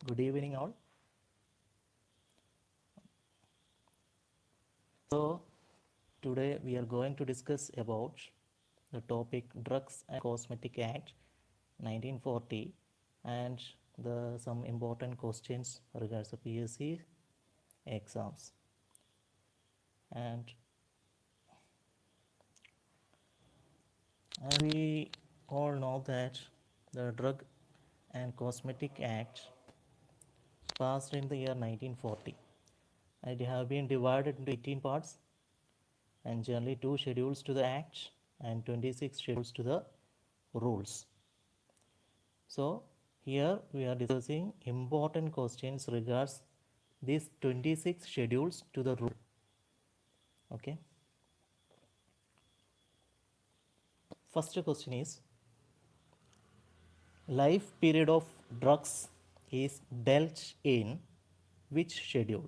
Good evening, all. So, today we are going to discuss about the topic Drugs and Cosmetic Act 1940 and some important questions regards the PSC exams. And we all know that the Drug and Cosmetic Act passed in the year 1940. It have been divided into 18 parts and generally 2 schedules to the act and 26 schedules to the rules. So here we are discussing important questions regards these 26 schedules to the rule. Okay. First question is, life period of drugs is dealt in which schedule?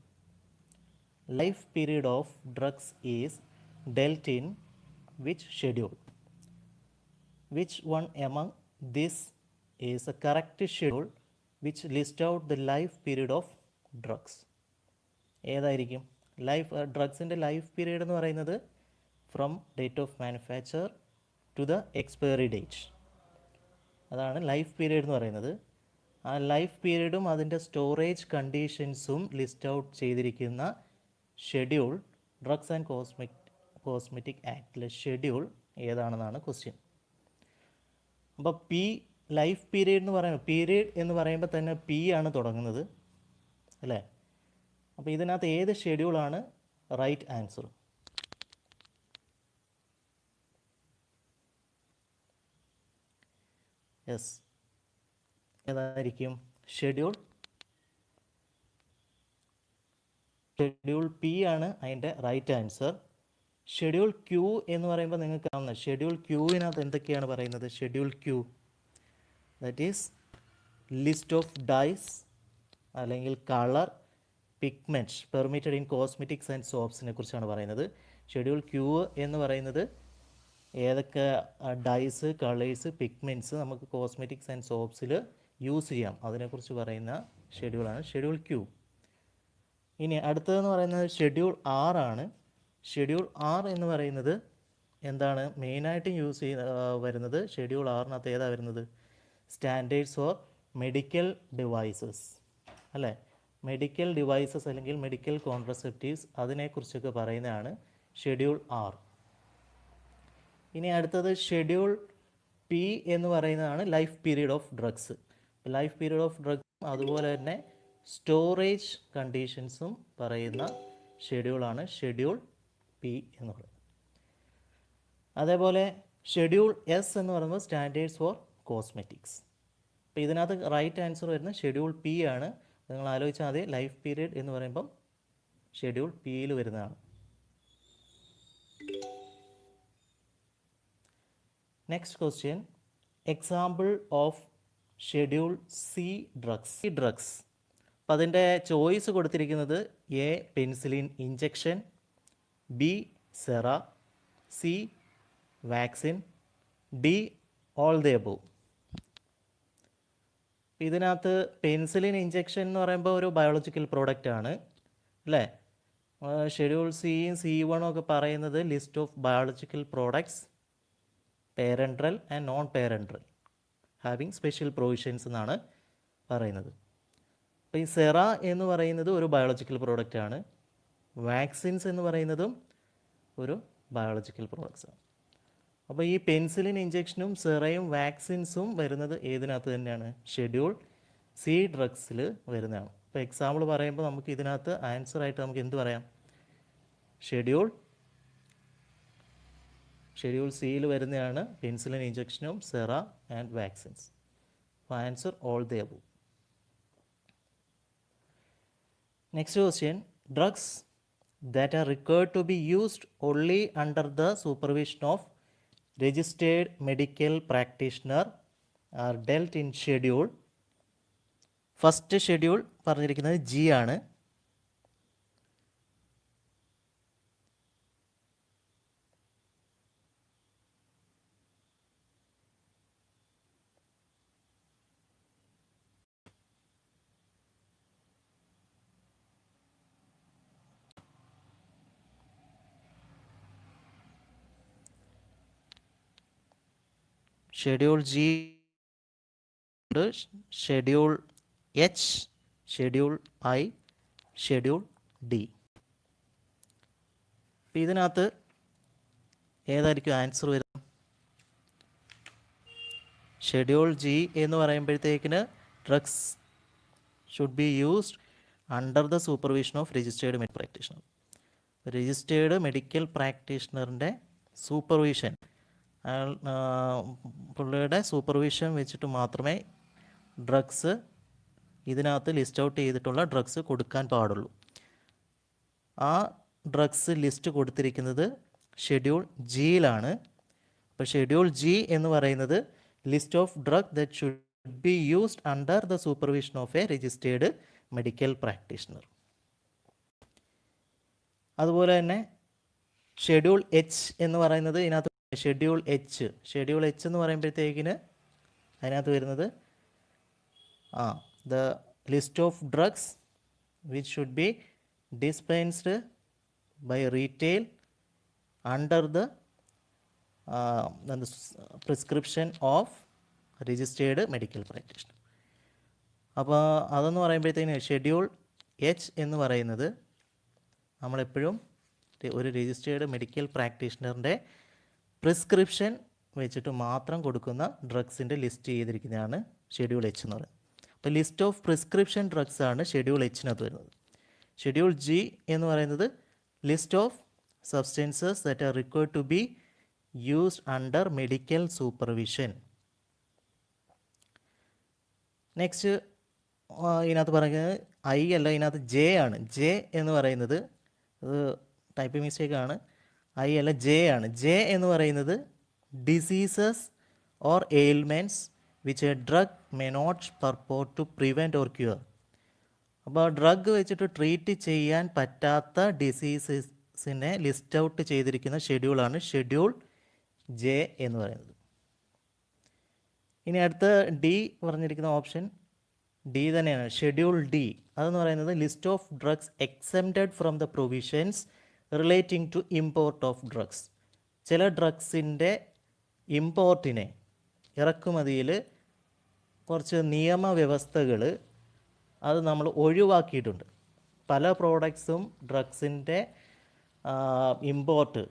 Life period of drugs is dealt in which schedule? Which one among this is a correct schedule which lists out the life period of drugs? ഏതായിരിക്കും ഡ്രഗ്സിൻ്റെ life period എന്ന് പറയുന്നത് from date of manufacture to the expiry date. അതാണ് life period എന്ന് പറയുന്നത്. ആ life പീരീഡും അതിൻ്റെ storage കണ്ടീഷൻസും ലിസ്റ്റ് ഔട്ട് ചെയ്തിരിക്കുന്ന ഷെഡ്യൂൾ ഡ്രഗ്സ് ആൻഡ് കോസ്മെറ്റിക് ആക്ടിലെ ഷെഡ്യൂൾ ഏതാണെന്നാണ് ക്വസ്റ്റ്യൻ. അപ്പോൾ ലൈഫ് പീരീഡ് എന്ന് പറയുമ്പോൾ തന്നെ പി ആണ് തുടങ്ങുന്നത് അല്ലേ? അപ്പോൾ ഇതിനകത്ത് ഏത് ഷെഡ്യൂളാണ് റൈറ്റ് ആൻസർ? യെസ്, ഏതായിരിക്കും? ഷെഡ്യൂൾ പി ആണ് അതിൻ്റെ റൈറ്റ് ആൻസർ. ഷെഡ്യൂൾ ക്യൂ എന്ന് പറയുമ്പോൾ നിങ്ങൾക്ക് കാണുന്ന ഷെഡ്യൂൾ ക്യൂവിനകത്ത് എന്തൊക്കെയാണ് പറയുന്നത്? Schedule Q that is list of dyes അല്ലെങ്കിൽ colour pigments permitted in cosmetics and സോപ്സിനെ കുറിച്ചാണ് പറയുന്നത്. ഷെഡ്യൂൾ ക്യൂ എന്ന് പറയുന്നത് ഏതൊക്കെ ഡൈസ്, കളേഴ്സ്, പിഗ്മെൻറ്റ്സ് നമുക്ക് കോസ്മെറ്റിക്സ് ആൻഡ് സോപ്സിൽ യൂസ് ചെയ്യാം അതിനെക്കുറിച്ച് പറയുന്ന ഷെഡ്യൂളാണ് ഷെഡ്യൂൾ ക്യൂ. ഇനി അടുത്തതെന്ന് പറയുന്നത് ഷെഡ്യൂൾ ആർ ആണ്. ഷെഡ്യൂൾ ആർ എന്ന് പറയുന്നത് എന്താണ്? മെയിനായിട്ട് വരുന്നത് ഷെഡ്യൂൾ ആറിനകത്ത് ഏതാ വരുന്നത്? സ്റ്റാൻഡേർഡ്സ് ഫോർ മെഡിക്കൽ ഡിവൈസസ് അല്ലേ? മെഡിക്കൽ ഡിവൈസസ് അല്ലെങ്കിൽ മെഡിക്കൽ കോൺട്രസെപ്റ്റീവ്സ് അതിനെക്കുറിച്ചൊക്കെ പറയുന്നതാണ് ഷെഡ്യൂൾ ആർ. ഇനി അടുത്തത് ഷെഡ്യൂൾ പി എന്ന് പറയുന്നതാണ് life period of drugs. Life period of drugs അതുപോലെ തന്നെ സ്റ്റോറേജ് കണ്ടീഷൻസും പറയുന്ന ഷെഡ്യൂളാണ് ഷെഡ്യൂൾ പി എന്ന് പറയുന്നത്. അതേപോലെ ഷെഡ്യൂൾ എസ് എന്ന് പറയുമ്പോൾ സ്റ്റാൻഡേർഡ്സ് ഫോർ കോസ്മെറ്റിക്സ്. അപ്പോൾ ഇതിനകത്ത് റൈറ്റ് ആൻസർ വരുന്ന ഷെഡ്യൂൾ പി ആണ്. നിങ്ങൾ ആലോചിച്ചാൽ മതി, ലൈഫ് പീരീഡ് എന്ന് പറയുമ്പം ഷെഡ്യൂൾ പിയിൽ വരുന്നതാണ്. Next question, example of schedule C drugs. അപ്പം അതിൻ്റെ ചോയ്സ് കൊടുത്തിരിക്കുന്നത് A penicillin injection, B sera, C vaccine, D all the above. ഇതിനകത്ത് പെൻസിലിൻ ഇഞ്ചക്ഷൻ എന്ന് പറയുമ്പോൾ ഒരു ബയോളജിക്കൽ പ്രോഡക്റ്റ് ആണ് അല്ലേ? ഷെഡ്യൂൾ സിയും C1 ഒക്കെ പറയുന്നത് list of biological products parenteral and non parenteral having special provisions എന്നാണ് പറയുന്നത്. അപ്പോൾ ഈ സെറ എന്ന് പറയുന്നത് ഒരു ബയോളജിക്കൽ പ്രോഡക്റ്റ് ആണ്. വാക്സിൻസ് എന്ന് പറയുന്നതും ഒരു ബയോളജിക്കൽ പ്രോഡക്ട്സ് ആണ്. അപ്പോൾ ഈ പെൻസിലിൻ ഇഞ്ചക്ഷനും സെറയും വാക്സിൻസും വരുന്നത് ഏതിനകത്ത് തന്നെയാണ്? ഷെഡ്യൂൾ സി ഡ്രഗ്സിൽ വരുന്നതാണ്. ഇപ്പോൾ എക്സാമ്പിൾ പറയുമ്പോൾ നമുക്ക് ഇതിനകത്ത് ആൻസറായിട്ട് നമുക്ക് എന്ത് പറയാം? ഷെഡ്യൂൾ സിയിൽ വരുന്നതാണ് പെൻസിലിൻ ഇഞ്ചക്ഷനും സെറ ആൻഡ് വാക്സിൻസ്. അപ്പോൾ answer all the above. Next question, drugs that are required to be used only under the supervision of registered medical practitioner are dealt in schedule. First schedule പറഞ്ഞിരിക്കുന്നത് G ആണ്. Schedule G ഉണ്ട്, schedule H, schedule I, schedule D. അപ്പം ഇതിനകത്ത് ഏതായിരിക്കും answer വരുന്നത്? Schedule G എന്ന് പറയുമ്പോഴത്തേക്കിന് drugs should be used under the supervision of registered medical practitioner. Registered medical പ്രാക്ടീഷണറിൻ്റെ സൂപ്പർവിഷൻ, പുള്ളിയുടെ സൂപ്പർവിഷൻ വെച്ചിട്ട് മാത്രമേ ഡ്രഗ്സ് ഇതിനകത്ത് ലിസ്റ്റ് ഔട്ട് ചെയ്തിട്ടുള്ള ഡ്രഗ്സ് കൊടുക്കാൻ പാടുള്ളൂ. ആ ഡ്രഗ്സ് ലിസ്റ്റ് കൊടുത്തിരിക്കുന്നത് ഷെഡ്യൂൾ ജിയിലാണ്. അപ്പോൾ ഷെഡ്യൂൾ ജി എന്ന് പറയുന്നത് list of drug that should be used under the supervision of a registered medical practitioner. അതുപോലെ തന്നെ ഷെഡ്യൂൾ എച്ച് എന്ന് പറയുന്നത് ഇതിനകത്ത് ഷെഡ്യൂൾ എച്ച് എന്ന് പറയുമ്പോഴത്തേക്കിന് അതിനകത്ത് വരുന്നത് the list of drugs which should be dispensed by retail under the prescription of registered medical practitioner. അപ്പോൾ അതെന്ന് പറയുമ്പോഴത്തേക്കിന് ഷെഡ്യൂൾ എച്ച് എന്ന് പറയുന്നത് നമ്മളെപ്പോഴും ഒരു രജിസ്റ്റേർഡ് മെഡിക്കൽ പ്രാക്ടീഷണറിൻ്റെ പ്രിസ്ക്രിപ്ഷൻ വെച്ചിട്ട് മാത്രം കൊടുക്കുന്ന ഡ്രഗ്സിൻ്റെ ലിസ്റ്റ് ചെയ്തിരിക്കുന്നതാണ് ഷെഡ്യൂൾ എച്ച് എന്ന് പറയുന്നത്. അപ്പോൾ ലിസ്റ്റ് ഓഫ് പ്രിസ്ക്രിപ്ഷൻ ഡ്രഗ്സ് ആണ് ഷെഡ്യൂൾ എച്ചിനകത്ത് വരുന്നത്. ഷെഡ്യൂൾ ജി എന്ന് പറയുന്നത് list of substances that are required to be used under medical supervision. Next ഇതിനകത്ത് പറയുന്നത് ഐ അല്ല, ഇതിനകത്ത് ജെ ആണ്. ജെ എന്ന് പറയുന്നത് അത് ടൈപ്പ് മിസ്റ്റേക്കാണ്, ഐ അല്ല ജെ ആണ്. ജെ എന്ന് പറയുന്നത് diseases or ailments which a drug may not purport to prevent or cure. അപ്പോൾ ഡ്രഗ് വെച്ചിട്ട് ട്രീറ്റ് ചെയ്യാൻ പറ്റാത്ത ഡിസീസസിനെ ലിസ്റ്റ് ഔട്ട് ചെയ്തിരിക്കുന്ന ഷെഡ്യൂളാണ് ഷെഡ്യൂൾ ജെ എന്ന് പറയുന്നത്. ഇനി അടുത്ത ഡി പറഞ്ഞിരിക്കുന്ന ഓപ്ഷൻ ഡി തന്നെയാണ്, ഷെഡ്യൂൾ ഡി. അതെന്ന് പറയുന്നത് list of drugs exempted from the provisions relating to import of drugs. ചില ഡ്രഗ്സിൻ്റെ ഇമ്പോർട്ടിനെ, ഇറക്കുമതിയിൽ കുറച്ച് നിയമവ്യവസ്ഥകൾ അത് നമ്മൾ ഒഴിവാക്കിയിട്ടുണ്ട്. പല പ്രോഡക്ട്സും ഡ്രഗ്സിൻ്റെ ഇമ്പോർട്ട്,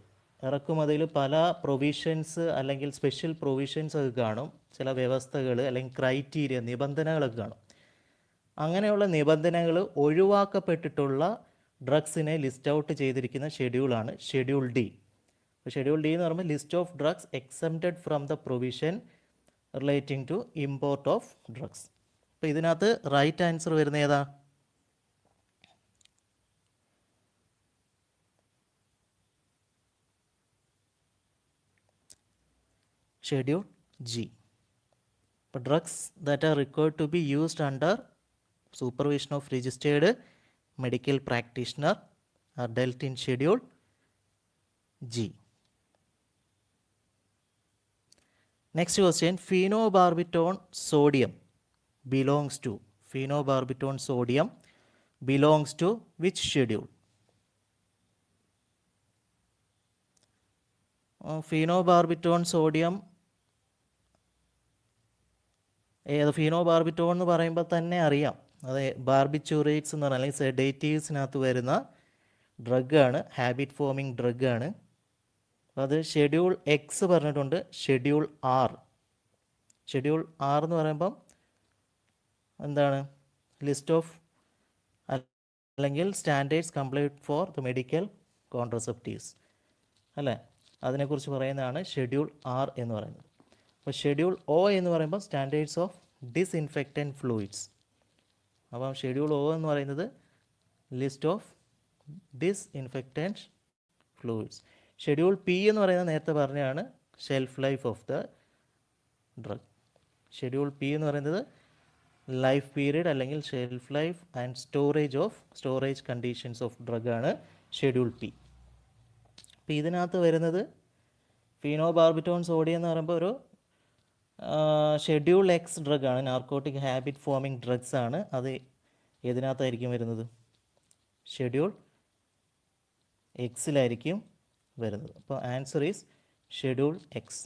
ഇറക്കുമതിയിൽ പല പ്രൊവിഷൻസ് അല്ലെങ്കിൽ സ്പെഷ്യൽ പ്രൊവിഷൻസ് ഒക്കെ കാണും, ചില വ്യവസ്ഥകൾ അല്ലെങ്കിൽ ക്രൈറ്റീരിയ, നിബന്ധനകളൊക്കെ കാണും. അങ്ങനെയുള്ള നിബന്ധനകൾ ഒഴിവാക്കപ്പെട്ടിട്ടുള്ള ഡ്രഗ്സിനെ ലിസ്റ്റ് ഔട്ട് ചെയ്തിരിക്കുന്ന ഷെഡ്യൂളാണ് ഷെഡ്യൂൾ ഡി. അപ്പോൾ ഷെഡ്യൂൾ ഡി എന്ന് പറയുമ്പോൾ list of drugs exempted from the provision relating to import of drugs. അപ്പോൾ ഇതിനകത്ത് റൈറ്റ് ആൻസർ വരുന്ന ഏതാ? Schedule G. അപ്പോൾ drugs that are required to be used under supervision of registered medical practitioner are dealt in schedule G. Next question, phenobarbital sodium belongs to which schedule? Phenobarbital sodium, ഫീനോബാർബിറ്റോൺ എന്ന് പറയുമ്പോൾ തന്നെ അറിയാം, അത് ബാർബിച്ചുറേറ്റ്സ് എന്ന് പറഞ്ഞാൽ അല്ലെങ്കിൽ സെഡേറ്റീവ്സിനകത്ത് വരുന്ന ഡ്രഗാണ്, ഹാബിറ്റ് ഫോമിങ് ഡ്രഗാണ്. അത് ഷെഡ്യൂൾ എക്സ് പറഞ്ഞിട്ടുണ്ട്, ഷെഡ്യൂൾ ആർ എന്ന് പറയുമ്പം എന്താണ്? ലിസ്റ്റ് ഓഫ് അല്ലെങ്കിൽ standards complete for the medical contraceptives അല്ലേ, അതിനെക്കുറിച്ച് പറയുന്നതാണ് ഷെഡ്യൂൾ ആർ എന്ന് പറയുന്നത്. അപ്പോൾ ഷെഡ്യൂൾ ഒ എന്ന് പറയുമ്പോൾ സ്റ്റാൻഡേർഡ്സ് ഓഫ് ഡിസ്ഇൻഫെക്റ്റൻറ്റ് ഫ്ലൂയിഡ്സ്. അപ്പം ഷെഡ്യൂൾ ഒ എന്ന് പറയുന്നത് list of disinfectant fluids. Schedule P എന്ന് പറയുന്നത് നേരത്തെ പറഞ്ഞതാണ് shelf life of the drug. Schedule P എന്ന് പറയുന്നത് ലൈഫ് പീരീഡ് അല്ലെങ്കിൽ shelf life and storage conditions of ഡ്രഗാണ് ഷെഡ്യൂൾ പി. അപ്പോൾ ഇതിനകത്ത് വരുന്നത് ഫീനോബാർബിറ്റോൺ സോഡിയം എന്ന് പറയുമ്പോൾ ഒരു ഷെഡ്യൂൾ എക്സ് ഡ്രഗാണ്, നാർക്കോട്ടിക് ഹാബിറ്റ് ഫോമിങ് ഡ്രഗ്സ് ആണ്. അത് ഏതിനകത്തായിരിക്കും വരുന്നത്? ഷെഡ്യൂൾ എക്സിലായിരിക്കും വരുന്നത്. അപ്പോൾ answer is schedule X.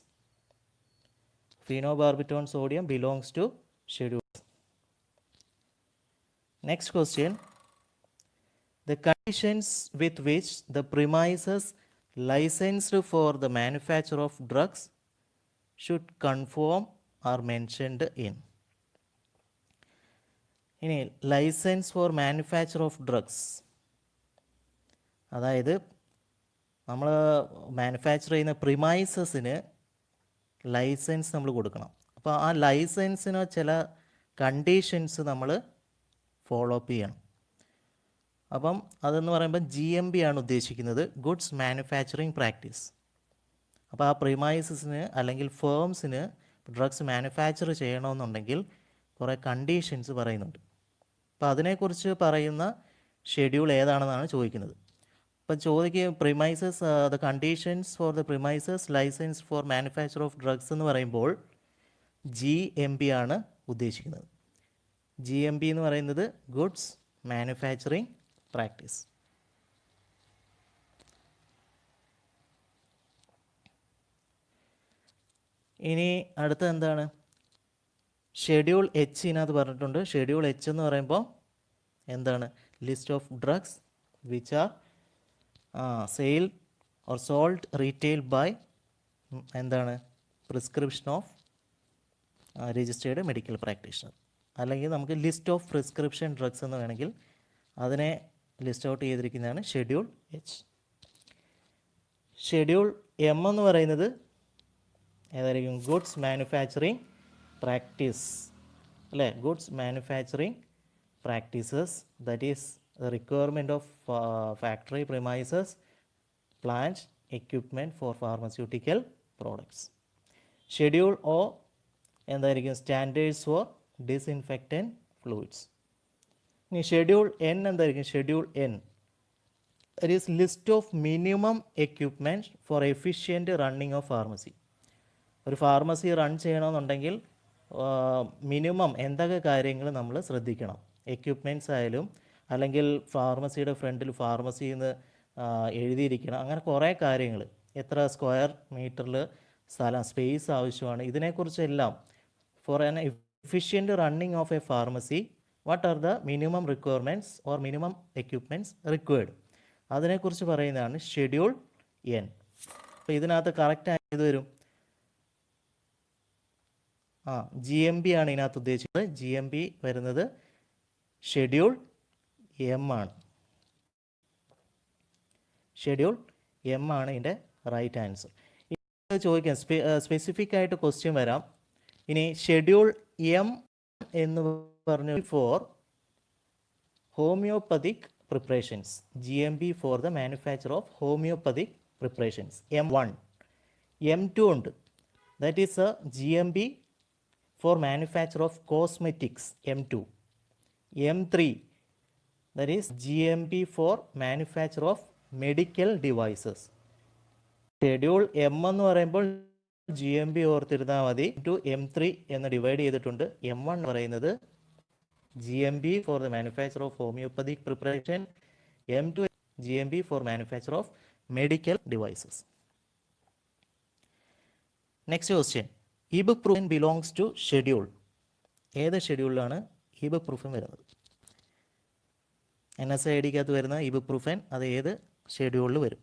phenobarbital sodium belongs to schedule. Next question. The conditions with which the premises licensed for the manufacture of drugs should conform are mentioned in. ഇനി licence for manufacture of drugs, അതായത് നമ്മൾ manufacture ചെയ്യുന്ന പ്രിമൈസസിന് licence നമ്മൾ കൊടുക്കണം. അപ്പോൾ ആ ലൈസൻസിന് ചില കണ്ടീഷൻസ് നമ്മൾ ഫോളോ അപ്പ് ചെയ്യണം. അപ്പം അതെന്ന് പറയുമ്പോൾ GMP ആണ് ഉദ്ദേശിക്കുന്നത്, ഗുഡ്സ് മാനുഫാക്ചറിങ് പ്രാക്ടീസ്. അപ്പോൾ ആ പ്രിമൈസസിന് അല്ലെങ്കിൽ ഫേംസിന് ഡ്രഗ്സ് മാനുഫാക്ചർ ചെയ്യണമെന്നുണ്ടെങ്കിൽ കുറേ കണ്ടീഷൻസ് പറയുന്നുണ്ട്. അപ്പോൾ അതിനെക്കുറിച്ച് പറയുന്ന ഷെഡ്യൂൾ ഏതാണെന്നാണ് ചോദിക്കുന്നത്. അപ്പം ചോദിക്കുക premises the conditions for the premises licence for manufacture of drugs എന്ന് പറയുമ്പോൾ GMP ആണ് ഉദ്ദേശിക്കുന്നത്. GMP എന്ന് പറയുന്നത് ഗുഡ്സ് മാനുഫാക്ചറിങ് പ്രാക്ടീസ്. ഇനി അടുത്ത എന്താണ്? ഷെഡ്യൂൾ Hനകത്ത് പറഞ്ഞിട്ടുണ്ട്. ഷെഡ്യൂൾ H എന്ന് പറയുമ്പോൾ എന്താണ്? List of drugs which are sale or sold retail by എന്താണ്? Prescription of registered medical practitioner, അല്ലെങ്കിൽ നമുക്ക് ലിസ്റ്റ് ഓഫ് പ്രിസ്ക്രിപ്ഷൻ ഡ്രഗ്സ് എന്ന് വേണമെങ്കിൽ അതിനെ ലിസ്റ്റ് ഔട്ട് ചെയ്തിരിക്കുന്നതാണ് ഷെഡ്യൂൾ H. ഷെഡ്യൂൾ M എന്ന് പറയുന്നത് ഏതായിരിക്കും? ഗുഡ്സ് മാനുഫാക്ചറിങ് പ്രാക്ടീസ് അല്ലേ? Goods manufacturing practices, that is the requirement of factory premises plant equipment for pharmaceutical products. Schedule O എന്തായിരിക്കും? Standards for disinfectant fluids. ഇനി ഷെഡ്യൂൾ N എന്തായിരിക്കും? Schedule N it is list of minimum equipment for efficient running of pharmacy. ഒരു pharmacy run ചെയ്യണമെന്നുണ്ടെങ്കിൽ minimum എന്തൊക്കെ കാര്യങ്ങൾ നമ്മൾ ശ്രദ്ധിക്കണം? Equipments ആയാലും അല്ലെങ്കിൽ ഫാർമസിയുടെ ഫ്രണ്ടിൽ ഫാർമസിയിൽ നിന്ന് എഴുതിയിരിക്കണം, അങ്ങനെ കുറേ കാര്യങ്ങൾ. എത്ര സ്ക്വയർ മീറ്ററിൽ സ്ഥലം സ്പേസ് ആവശ്യമാണ്, ഇതിനെക്കുറിച്ചെല്ലാം for an efficient running of a pharmacy what are the minimum requirements or minimum equipments required, അതിനെക്കുറിച്ച് പറയുന്നതാണ് ഷെഡ്യൂൾ N. അപ്പോൾ ഇതിനകത്ത് കറക്റ്റ് ആയത് വരും GMP ആണ് ഇതിനകത്ത് ഉദ്ദേശിക്കുന്നത്. GMP വരുന്നത് ഷെഡ്യൂൾ M ആണ്. ഷെഡ്യൂൾ M ആണ് ഇതിൻ്റെ റൈറ്റ് ആൻസർ. ചോദിക്കാം, സ്പെസിഫിക് ആയിട്ട് ക്വസ്റ്റ്യൻ വരാം. ഇനി ഷെഡ്യൂൾ M എന്ന് പറഞ്ഞു for homeopathic preparations, GMP for the manufacture of homeopathic preparations. M1, M2 ഉണ്ട്, that is a GMP for manufacture of cosmetics, M2. M3, that is GMP for manufacture of medical devices. Schedule M എന്ന് പറയുമ്പോൾ GMP ഓർത്തിരുന്നാൽ മതി. M3 എന്ന് divide ചെയ്തിട്ടുണ്ട്. M1 എന്ന് പറയുന്നത് GMP for the manufacture of homeopathic preparation. M2 GMP for manufacture of medical devices. Next question. Ibuprofen belongs to schedule. ഏത് ഷെഡ്യൂളിലാണ് ഇബുപ്രൂഫൻ വരുന്നത്? NSAIDക്കകത്ത് വരുന്ന ഇബുപ്രൂഫൻ അത് ഏത് ഷെഡ്യൂളിൽ വരും?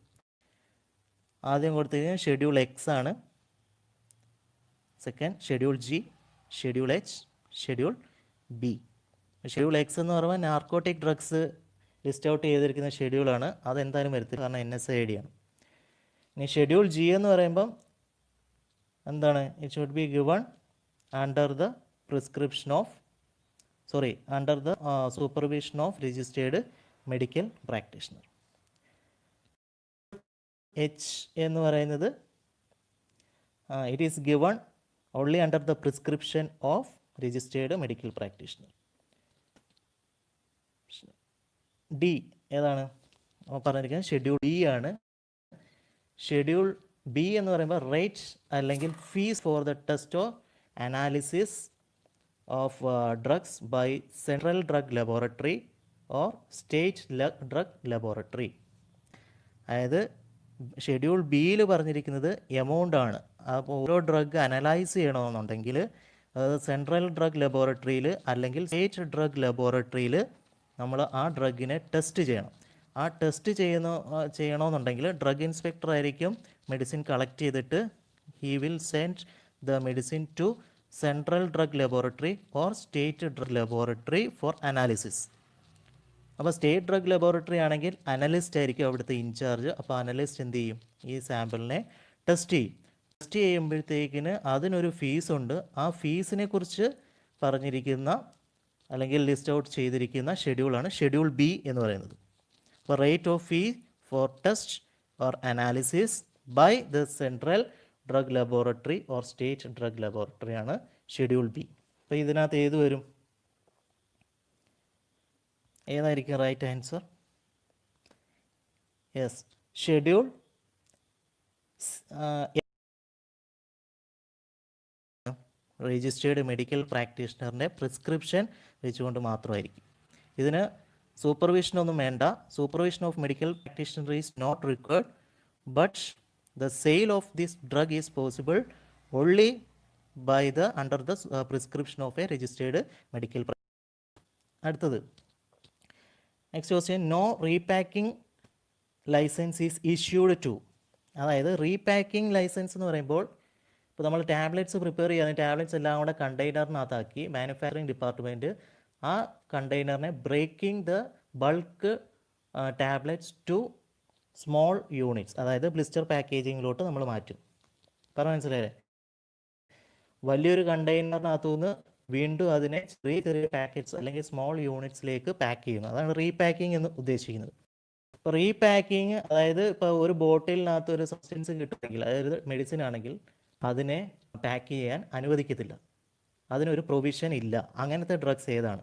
ആദ്യം കൊടുത്തിരിക്കുന്നത് ഷെഡ്യൂൾ X ആണ്, second schedule G, schedule H, schedule B. Schedule X എന്ന് പറയുമ്പോൾ നാർക്കോട്ടിക് ഡ്രഗ്സ് ലിസ്റ്റ് ഔട്ട് ചെയ്തിരിക്കുന്ന ഷെഡ്യൂളാണ്, അതെന്തായാലും വരത്തില്ല, കാരണം NSAID ആണ്. ഇനി ഷെഡ്യൂൾ G എന്ന് പറയുമ്പം എന്താണ്? It should be given under the prescription of under the supervision of registered medical practitioner. H എന്ന് പറയുന്നത് it is given only under the prescription of registered medical practitioner. D ഏതാണ് പറഞ്ഞിരിക്കുന്നത്? Schedule D ആണ്. Schedule B എന്ന് പറയുമ്പോൾ rate അല്ലെങ്കിൽ fees for the test of analysis of drugs by central drug laboratory or state drug laboratory. അതായത് ഷെഡ്യൂൾ ബിയിൽ പറഞ്ഞിരിക്കുന്നത് എമൗണ്ട് ആണ്. അപ്പോൾ ഓരോ ഡ്രഗ് അനലൈസ് ചെയ്യണമെന്നുണ്ടെങ്കിൽ സെൻട്രൽ ഡ്രഗ് ലബോറട്ടറിയിൽ അല്ലെങ്കിൽ സ്റ്റേറ്റ് ഡ്രഗ് ലബോറട്ടറിയിൽ നമ്മൾ ആ ഡ്രഗിനെ ടെസ്റ്റ് ചെയ്യണം. ആ ടെസ്റ്റ് ചെയ്യണമെന്നുണ്ടെങ്കിൽ ഡ്രഗ് ഇൻസ്പെക്ടർ ആയിരിക്കും മെഡിസിൻ കളക്ട് ചെയ്തിട്ട് he will send the medicine to central drug laboratory or state drug laboratory for analysis. അപ്പോൾ സ്റ്റേറ്റ് ഡ്രഗ് ലബോറട്ടറി ആണെങ്കിൽ അനലിസ്റ്റ് ആയിരിക്കും അവിടുത്തെ ഇൻചാർജ്. അപ്പോൾ അനലിസ്റ്റ് എന്ത് ചെയ്യും? ഈ സാമ്പിളിനെ ടെസ്റ്റ് ചെയ്യും. ടെസ്റ്റ് ചെയ്യുമ്പോഴത്തേക്കിന് അതിനൊരു ഫീസുണ്ട്. ആ ഫീസിനെ കുറിച്ച് പറഞ്ഞിരിക്കുന്ന അല്ലെങ്കിൽ ലിസ്റ്റ് ഔട്ട് ചെയ്തിരിക്കുന്ന ഷെഡ്യൂളാണ് ഷെഡ്യൂൾ ബി എന്ന് പറയുന്നത്. അപ്പോൾ rate of fee for test or analysis by the central drug laboratory or state drug laboratory ആണ് ഷെഡ്യൂൾ ബി. അപ്പോൾ ഇതിനകത്ത് ഏത് വരും? ഏതായിരിക്കും right answer? Yes, schedule registered medical പ്രാക്ടീഷണറിൻ്റെ പ്രിസ്ക്രിപ്ഷൻ വെച്ചുകൊണ്ട് മാത്രമായിരിക്കും. ഇതിന് സൂപ്പർവിഷനൊന്നും വേണ്ട. Supervision of medical practitioner is not required, but the sale of this drug is possible only by the under the prescription of a registered medical. അടുത്തത് next question, no repacking licence is issued to. അതായത് repacking licence എന്ന് പറയുമ്പോൾ ഇപ്പോൾ നമ്മൾ tablets prepare ചെയ്യാൻ tablets എല്ലാം കൂടെ കണ്ടെയ്നറിനകത്താക്കി manufacturing department ആ കണ്ടെയ്നറിനെ breaking the bulk tablets to small units, അതായത് ബ്ലിസ്റ്റർ പാക്കേജിങ്ങിലോട്ട് നമ്മൾ മാറ്റും. പറഞ്ഞ മനസ്സിലായേ? വലിയൊരു കണ്ടെയ്നറിനകത്തുനിന്ന് വീണ്ടും അതിനെ ചെറിയ ചെറിയ പാക്കറ്റ്സ് അല്ലെങ്കിൽ സ്മോൾ യൂണിറ്റ്സിലേക്ക് പാക്ക് ചെയ്യുന്നു. അതാണ് റീപാക്കിംഗ് എന്ന് ഉദ്ദേശിക്കുന്നത്. ഇപ്പോൾ റീപാക്കിങ് അതായത് ഇപ്പോൾ ഒരു ബോട്ടിലിനകത്ത് ഒരു സബ്സ്റ്റൻസ് കിട്ടുമെങ്കിൽ, അതായത് മെഡിസിൻ ആണെങ്കിൽ അതിനെ പാക്ക് ചെയ്യാൻ അനുവദിക്കത്തില്ല. അതിനൊരു പ്രൊവിഷൻ ഇല്ല. അങ്ങനത്തെ ഡ്രഗ്സ് ഏതാണ്?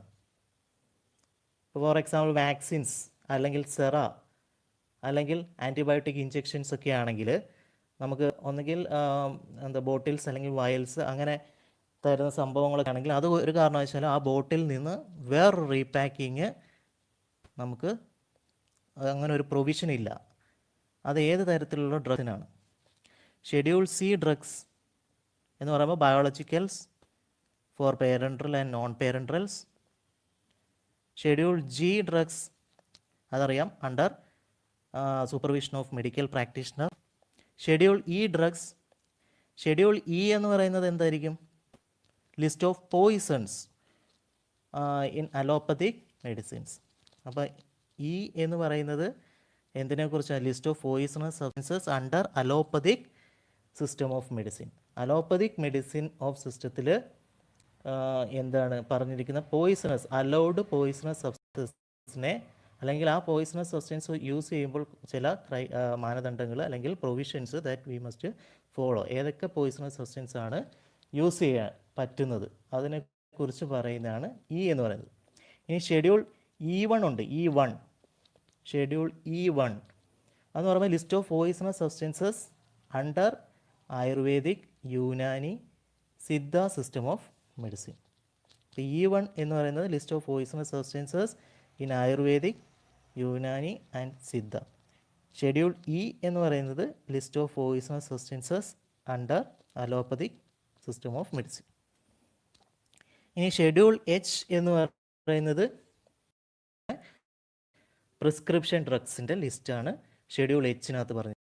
ഫോർ എക്സാമ്പിൾ വാക്സിൻസ് അല്ലെങ്കിൽ സെറ അല്ലെങ്കിൽ ആൻറ്റിബയോട്ടിക് ഇഞ്ചെക്ഷൻസ് ഒക്കെ ആണെങ്കിൽ നമുക്ക് ഒന്നുകിൽ ബോട്ടിൽസ് അല്ലെങ്കിൽ വയൽസ് അങ്ങനെ തരുന്ന സംഭവങ്ങളൊക്കെ ആണെങ്കിൽ അത് ഒരു കാരണവശാലും ആ ബോട്ടിൽ നിന്ന് വേറൊരു റീപാക്കിങ് നമുക്ക് അങ്ങനെ ഒരു പ്രൊവിഷൻ ഇല്ല. അത് ഏത് തരത്തിലുള്ള ഡ്രഗ്സിനാണ്? ഷെഡ്യൂൾ സി ഡ്രഗ്സ് എന്ന് പറയുമ്പോൾ biologicals for parenteral and non parenterals. Schedule G drugs അതറിയാം, under supervision of medical practitioner. Schedule E drugs, schedule E എന്ന് പറയുന്നത് എന്തായിരിക്കും? List of poisons in allopathic medicines. അപ്പോൾ ഇ എന്ന് പറയുന്നത് എന്തിനെക്കുറിച്ചാണ്? List of poisonous substances under allopathic system of medicine. Allopathic medicine of സിസ്റ്റത്തിൽ എന്താണ് പറഞ്ഞിരിക്കുന്നത്? പോയിസണസ് അലൗഡ് പോയിസണസ് സബ്സ്റ്റൻസിനെ അല്ലെങ്കിൽ ആ പോയിസണസ് സബ്സ്റ്റൻസ് യൂസ് ചെയ്യുമ്പോൾ ചില മാനദണ്ഡങ്ങൾ അല്ലെങ്കിൽ provisions that we must follow. ഏതൊക്കെ പോയിസണസ് സബ്സ്റ്റൻസ് ആണ് യൂസ് ചെയ്യാൻ പറ്റുന്നത് അതിനെക്കുറിച്ച് പറയുന്നതാണ് ഇ എന്ന് പറയുന്നത്. ഇനി ഷെഡ്യൂൾ E1 ഉണ്ട്. E1 ഷെഡ്യൂൾ E1 അതെന്ന് പറയുമ്പോൾ list of poisonous substances under ayurvedic, Unani, Siddha system of medicine. അപ്പോൾ E1 എന്ന് പറയുന്നത് list of poisonous substances in ayurvedic, Unani and Siddha. Schedule E എന്ന് പറയുന്നത് list of poisonous substances under allopathic system of medicine. ഇനി schedule H എന്ന് പറയുന്നത് പ്രിസ്ക്രിപ്ഷൻ ഡ്രഗ്സിൻ്റെ ലിസ്റ്റാണ് schedule എച്ചിനകത്ത് പറഞ്ഞത്.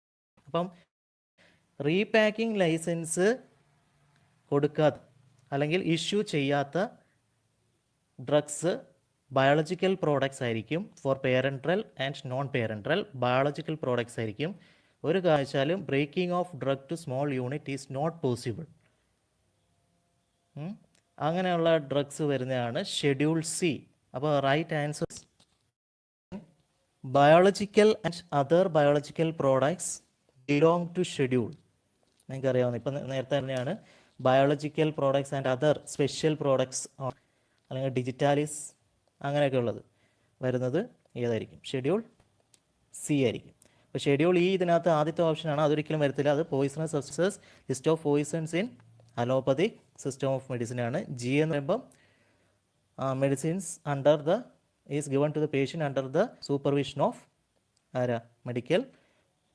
അപ്പം റീപാക്കിംഗ് ലൈസൻസ് കൊടുക്കാത്ത അല്ലെങ്കിൽ ഇഷ്യൂ ചെയ്യാത്ത ഡ്രഗ്സ് ബയോളജിക്കൽ പ്രോഡക്ട്സ് ആയിരിക്കും. For parenteral and non parenteral biological products ആയിരിക്കും. ഒരു കാഴ്ചാലും breaking of drug to small unit is not possible. അങ്ങനെയുള്ള ഡ്രഗ്സ് വരുന്നതാണ് ഷെഡ്യൂൾ സി. അപ്പോൾ right answer biological and other biological products belong to schedule. നിങ്ങൾക്കറിയാവുന്ന ഇപ്പം നേരത്തെ തന്നെയാണ് biological products and other special products അല്ലെങ്കിൽ ഡിജിറ്റാലിസ് അങ്ങനെയൊക്കെ ഉള്ളത് വരുന്നത് ഏതായിരിക്കും? ഷെഡ്യൂൾ സി ആയിരിക്കും. അപ്പോൾ ഷെഡ്യൂൾ ഇ ഇതിനകത്ത് ആദ്യത്തെ ഓപ്ഷനാണ്, അതൊരിക്കലും വരത്തില്ല. അത് poisonous substances list of poisons in allopathic system of medicine ആണ്. ജി എന്ന് പറയുമ്പം medicines under the is given to the patient under the supervision of medical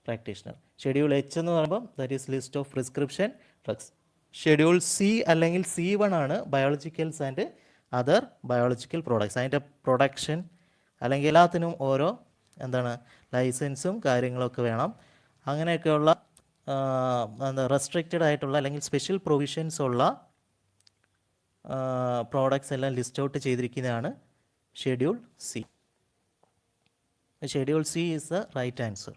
practitioner. Schedule H എന്ന് പറയുമ്പോൾ that is list of prescription drugs. Schedule C അല്ലെങ്കിൽ C1 ആണ് biologicals and other biological products. അതിൻ്റെ production അല്ലെങ്കിൽ എല്ലാത്തിനും ഓരോ എന്താണ് ലൈസൻസും കാര്യങ്ങളൊക്കെ വേണം. അങ്ങനെയൊക്കെയുള്ള എന്താ റെസ്ട്രിക്റ്റഡ് ആയിട്ടുള്ള അല്ലെങ്കിൽ സ്പെഷ്യൽ പ്രൊവിഷൻസ് ഉള്ള പ്രോഡക്ട്സ് എല്ലാം ലിസ്റ്റ് ഔട്ട് ചെയ്തിരിക്കുന്നതാണ് schedule C. Schedule C is the right answer.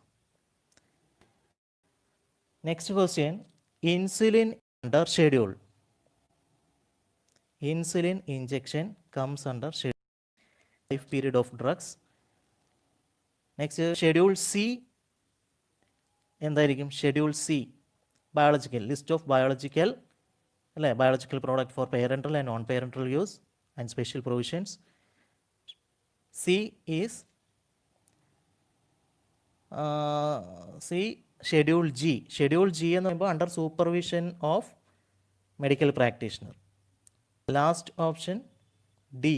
Next question, insulin under schedule. Insulin injection comes under schedule life period of drugs. Next schedule C എന്തായിരിക്കും? Schedule C biological, list of biological അല്ലേ, biological product for parenteral and non parenteral use and special provisions. C is C schedule G. Schedule G എന്ന് പറയുമ്പോൾ under supervision of medical practitioner. Last option D,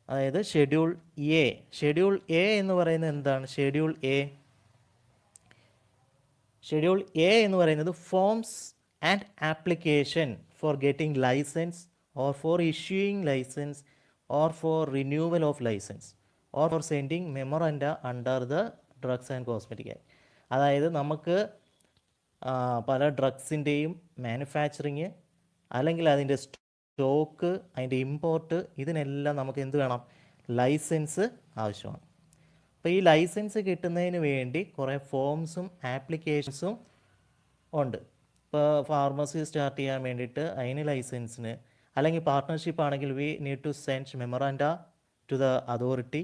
അതായത് schedule A. Schedule A എന്ന് പറയുന്നത് എന്താണ്? Schedule A എന്ന് പറയുന്നത് forms and application for getting licence or for issuing licence or for renewal of licence or for sending memoranda under the drugs and cosmetic act. അതായത് നമുക്ക് പല ഡ്രഗ്സിൻ്റെയും manufacturing അല്ലെങ്കിൽ അതിൻ്റെ സ്റ്റോക്ക്, അതിൻ്റെ ഇമ്പോർട്ട്, ഇതിനെല്ലാം നമുക്ക് എന്ത് വേണം? ലൈസൻസ് ആവശ്യമാണ്. അപ്പോൾ ഈ ലൈസൻസ് കിട്ടുന്നതിന് വേണ്ടി കുറേ ഫോംസും ആപ്ലിക്കേഷൻസും ഉണ്ട്. ഇപ്പോൾ ഫാർമസി സ്റ്റാർട്ട് ചെയ്യാൻ വേണ്ടിയിട്ട് അതിന് ലൈസൻസിന്, അല്ലെങ്കിൽ പാർട്ട്ണർഷിപ്പ് ആണെങ്കിൽ we need to send memoranda to the authority.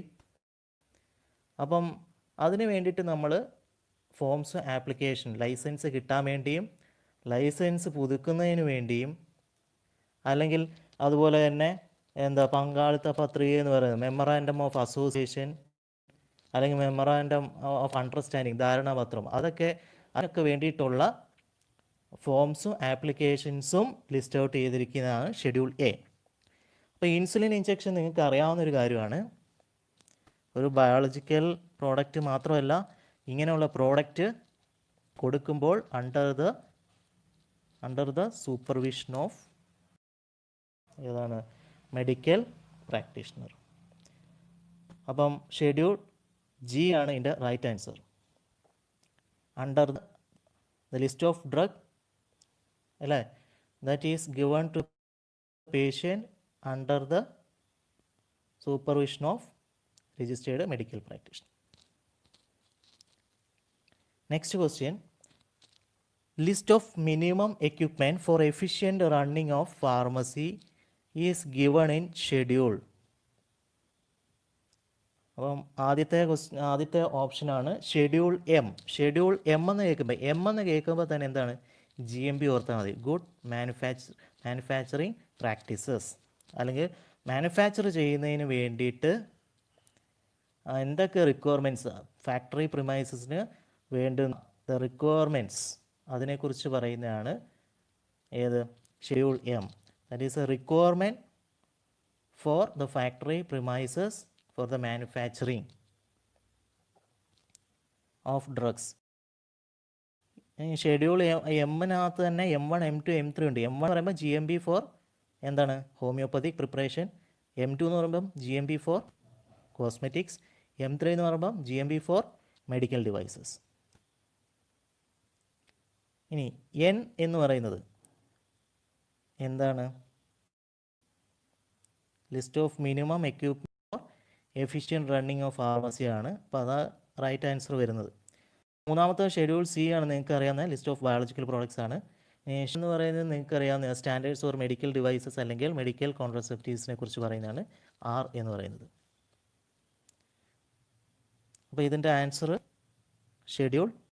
അപ്പം അതിന് വേണ്ടിയിട്ട് നമ്മൾ ഫോംസ് ആപ്ലിക്കേഷൻ, ലൈസൻസ് കിട്ടാൻ വേണ്ടിയും ലൈസൻസ് പുതുക്കുന്നതിന് വേണ്ടിയും, അല്ലെങ്കിൽ അതുപോലെ തന്നെ പങ്കാളിത്ത പത്രിക എന്ന് പറയുന്നത് മെമ്മറാൻഡം ഓഫ് അസോസിയേഷൻ അല്ലെങ്കിൽ മെമ്മറാൻഡം ഓഫ് അണ്ടർസ്റ്റാൻഡിങ്, ധാരണാപത്രം, അതിനൊക്കെ വേണ്ടിയിട്ടുള്ള ഫോംസും ആപ്ലിക്കേഷൻസും ലിസ്റ്റ് ഔട്ട് ചെയ്തിരിക്കുന്നതാണ് ഷെഡ്യൂൾ എ. അപ്പോൾ ഇൻസുലിൻ ഇഞ്ചെക്ഷൻ നിങ്ങൾക്ക് അറിയാവുന്നൊരു കാര്യമാണ്. ഒരു ബയോളജിക്കൽ പ്രോഡക്റ്റ് മാത്രമല്ല, ഇങ്ങനെയുള്ള പ്രോഡക്റ്റ് കൊടുക്കുമ്പോൾ അണ്ടർ ദ സൂപ്പർവിഷൻ ഓഫ് ഏതാണ്? Medical practitioner. അപ്പം ഷെഡ്യൂൾ ജി ആണ് ഇതിൻ്റെ right answer. Under the list of drug അല്ലേ, that is given to patient under the supervision of registered medical practitioner. Next question, list of minimum equipment for efficient running of pharmacy is given in schedule. അപ്പം ആദ്യത്തെ ഓപ്ഷനാണ് schedule M. Schedule M എന്ന് കേൾക്കുമ്പോൾ തന്നെ എന്താണ്? GMP ഓർത്താൽ മതി, good manufacturing practices. അല്ലെങ്കിൽ മാനുഫാക്ചർ ചെയ്യുന്നതിന് വേണ്ടിയിട്ട് എന്തൊക്കെ റിക്വയർമെൻറ്റ്സ്, ഫാക്ടറി പ്രിമൈസസിന് വേണ്ടുന്ന റിക്വയർമെൻറ്റ്സ്, അതിനെക്കുറിച്ച് പറയുന്നതാണ് ഏത്? Schedule M. That is a requirement for the factory premises for the manufacturing of drugs. Schedule എമ്മിനകത്ത് തന്നെ M1, M2, M3 ഉണ്ട്. M1 എന്ന് പറയുമ്പോൾ GMP ഫോർ എന്താണ്? Homoeopathic preparation. M2 എന്ന് പറയുമ്പം GMP ഫോർ കോസ്മെറ്റിക്സ്. M3 എന്ന് പറയുമ്പം GMP ഫോർ മെഡിക്കൽ ഡിവൈസസ്. ഇനി N എന്ന് പറയുന്നത് എന്താണ്? List of minimum equipment for efficient running of pharmacy ആണ്. അപ്പോൾ അതാ റൈറ്റ് ആൻസർ വരുന്നത്. മൂന്നാമത്തെ ഷെഡ്യൂൾ സി ആണ്, നിങ്ങൾക്ക് അറിയാവുന്ന ലിസ്റ്റ് ഓഫ് ബയോളജിക്കൽ പ്രോഡക്ട്സ് ആണ്. നേഷൻ എന്ന് പറയുന്നത് നിങ്ങൾക്ക് അറിയാവുന്ന സ്റ്റാൻഡേർഡ്സ് ഫോർ മെഡിക്കൽ ഡിവൈസസ് അല്ലെങ്കിൽ മെഡിക്കൽ കോൺട്രസെപ്റ്റീവ്സിനെ കുറിച്ച് പറയുന്നതാണ് R എന്ന് പറയുന്നത്. അപ്പോൾ ഇതിൻ്റെ ആൻസർ ഷെഡ്യൂൾ